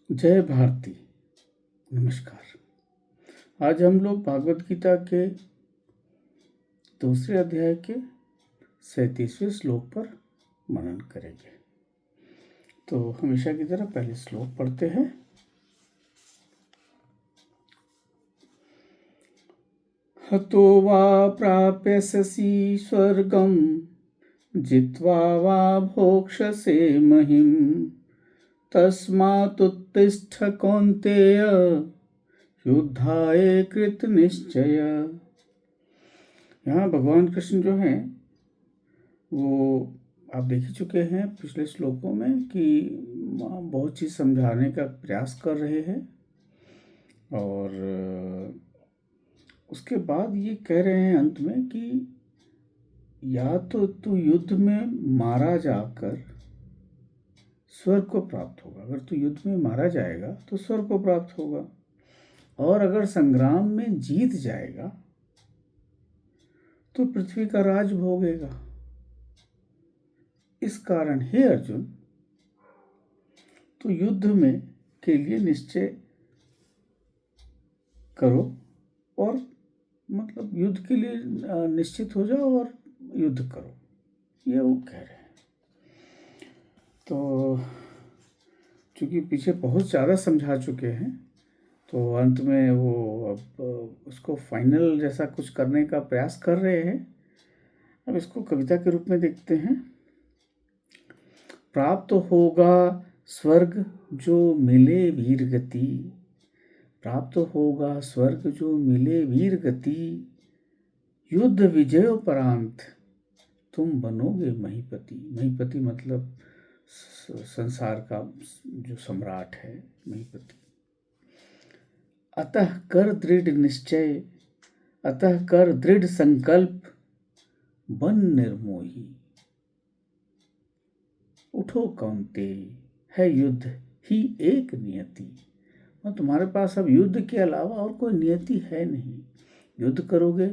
जय भारती। नमस्कार। आज हम लोग भागवत गीता के दूसरे अध्याय के 37वें श्लोक पर मनन करेंगे। तो हमेशा की तरह पहले श्लोक पढ़ते हैं। हतो वा प्राप्स्यसि स्वर्गं जित्वा वा भोक्ष्यसे महिम् तस्मात्तिष्ठ कौन्तेय युद्धाय कृत निश्चय। यहाँ भगवान कृष्ण जो हैं वो आप देख ही चुके हैं पिछले श्लोकों में कि बहुत चीज़ समझाने का प्रयास कर रहे हैं और उसके बाद ये कह रहे हैं अंत में कि या तो तू युद्ध में मारा जाकर स्वर्ग को प्राप्त होगा। अगर तू युद्ध में मारा जाएगा तो स्वर्ग को प्राप्त होगा, और अगर संग्राम में जीत जाएगा तो पृथ्वी का राज भोगेगा। इस कारण हे अर्जुन, तो युद्ध में के लिए निश्चय करो और मतलब युद्ध के लिए निश्चित हो जाओ और युद्ध करो, ये वो कह रहे हैं। तो चूँकि पीछे बहुत ज़्यादा समझा चुके हैं तो अंत में वो अब उसको फाइनल जैसा कुछ करने का प्रयास कर रहे हैं। अब इसको कविता के रूप में देखते हैं। प्राप्त होगा स्वर्ग जो मिले वीर गति, प्राप्त होगा स्वर्ग जो मिले वीर गति, युद्ध विजयोपरांत तुम बनोगे महीपति। महीपति मतलब संसार का जो सम्राट है, महीपति। अतः कर दृढ़ निश्चय, अतः कर दृढ़ संकल्प, बन निर्मोही। उठो कौन्तेय, है युद्ध ही एक नियति। और तुम्हारे पास अब युद्ध के अलावा और कोई नियति है नहीं। युद्ध करोगे,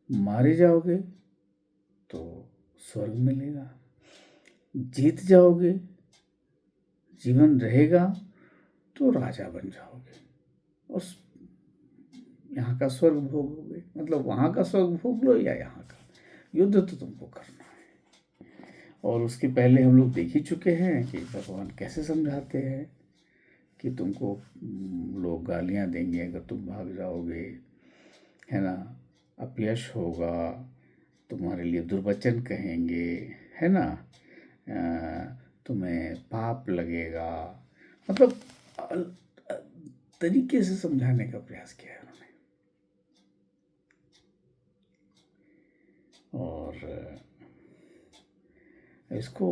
मारे जाओगे तो स्वर्ग मिलेगा, जीत जाओगे, जीवन रहेगा तो राजा बन जाओगे, उस यहाँ का स्वर्ग भोगोगे। मतलब वहाँ का स्वर्ग भोग लो या यहाँ का, युद्ध तो तुमको करना है। और उसके पहले हम लोग देख ही चुके हैं कि भगवान कैसे समझाते हैं कि तुमको लोग गालियाँ देंगे अगर तुम भाग जाओगे, है ना, अपयश होगा, तुम्हारे लिए दुर्वचन कहेंगे, है ना, तुम्हें पाप लगेगा। मतलब तरीके से समझाने का प्रयास किया है उन्होंने। और इसको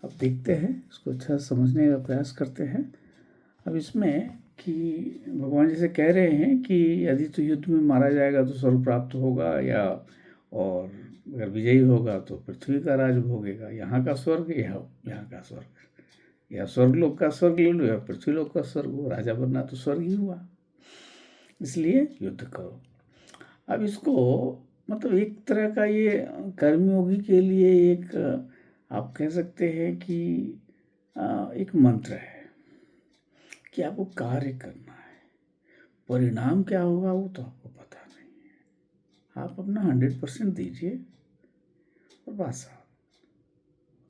अब देखते हैं, इसको अच्छा समझने का प्रयास करते हैं। अब इसमें कि भगवान जैसे कह रहे हैं कि यदि तो युद्ध में मारा जाएगा तो स्वर्ग प्राप्त होगा, या और अगर विजयी होगा तो पृथ्वी का राज भोगेगा। यहाँ का स्वर्ग या यहाँ का स्वर्ग, या स्वर्गलोक का स्वर्ग ले लो या पृथ्वीलोक का स्वर्ग हो, राजा बनना तो स्वर्ग ही हुआ, इसलिए युद्ध करो। अब इसको मतलब एक तरह का ये कर्मयोगी के लिए एक आप कह सकते हैं कि एक मंत्र है कि आपको कार्य करना है, परिणाम क्या होगा वो तो आपको पता नहीं है। आप अपना 100% दीजिए और बस,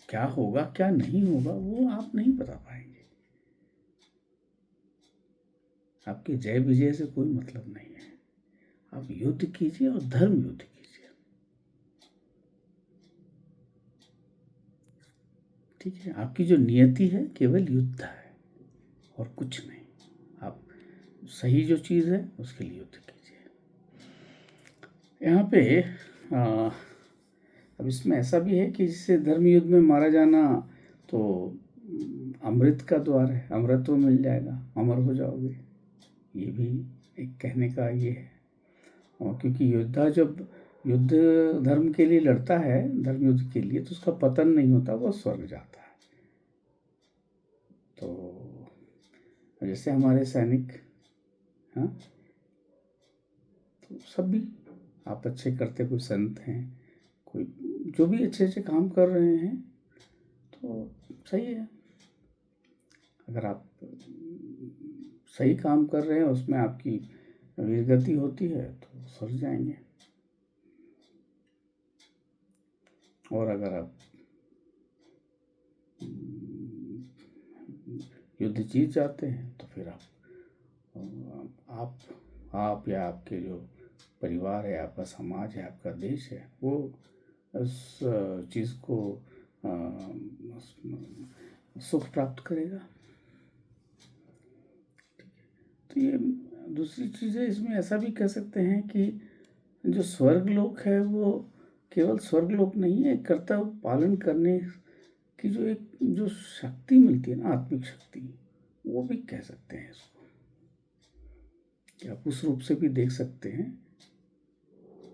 क्या होगा क्या नहीं होगा वो आप नहीं बता पाएंगे। आपके जय विजय से कोई मतलब नहीं है। आप युद्ध कीजिए और धर्म युद्ध कीजिए, ठीक है। आपकी जो नियति है केवल युद्ध है और कुछ नहीं। आप सही जो चीज़ है उसके लिए युद्ध कीजिए। यहाँ पे अब इसमें ऐसा भी है कि जिससे धर्म युद्ध में मारा जाना तो अमृत का द्वार है, अमृतत्व मिल जाएगा, अमर हो जाओगे, ये भी एक कहने का ये है। और क्योंकि योद्धा जब युद्ध धर्म के लिए लड़ता है, धर्म युद्ध के लिए, तो उसका पतन नहीं होता, वो स्वर्ग जाता है। तो जैसे हमारे सैनिक, हाँ, तो सब भी आप अच्छे करते, कोई संत हैं, कोई जो भी अच्छे अच्छे काम कर रहे हैं तो सही है। अगर आप सही काम कर रहे हैं, उसमें आपकी वीरगति होती है तो सर जाएंगे, और अगर आप युद्ध जीत जाते हैं तो फिर आप या आपके जो परिवार है, आपका समाज है, आपका देश है, वो उस चीज़ को सुख प्राप्त करेगा। तो ये दूसरी चीज़ है, इसमें ऐसा भी कह सकते हैं कि जो स्वर्गलोक है वो केवल स्वर्गलोक नहीं है, कर्तव्य पालन करने की जो शक्ति मिलती है ना, आत्मिक शक्ति, वो भी कह सकते हैं इसको, कि आप उस रूप से भी देख सकते हैं।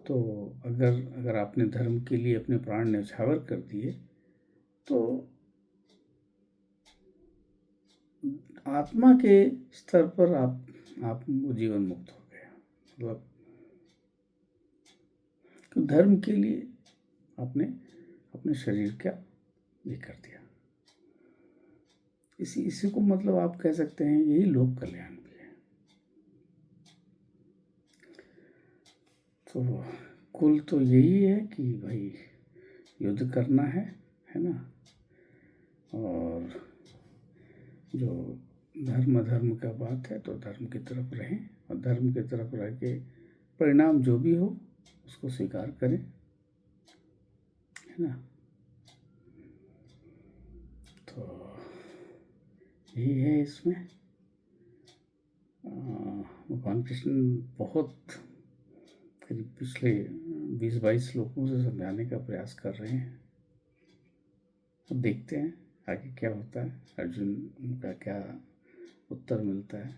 तो अगर आपने धर्म के लिए अपने प्राण न्यौछावर कर दिए तो आत्मा के स्तर पर आप जीवन मुक्त हो गए, मतलब तो धर्म के लिए आपने अपने शरीर का ये कर दिया। इसी को मतलब आप कह सकते हैं यही लोक कल्याण भी है। तो कुल तो यही है कि भाई युद्ध करना है ना, और जो धर्म का बात है तो धर्म की तरफ रहें, और धर्म की तरफ रह के परिणाम जो भी हो उसको स्वीकार करें, है ना। तो यही है इसमें। भगवान कृष्ण बहुत करीब पिछले 20-22 श्लोकों से समझाने का प्रयास कर रहे हैं। तो देखते हैं आगे क्या होता है, अर्जुन उनका क्या उत्तर मिलता है,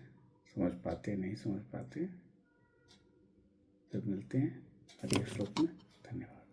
समझ पाते नहीं समझ पाते। फिर मिलते हैं अगले श्लोक में। धन्यवाद।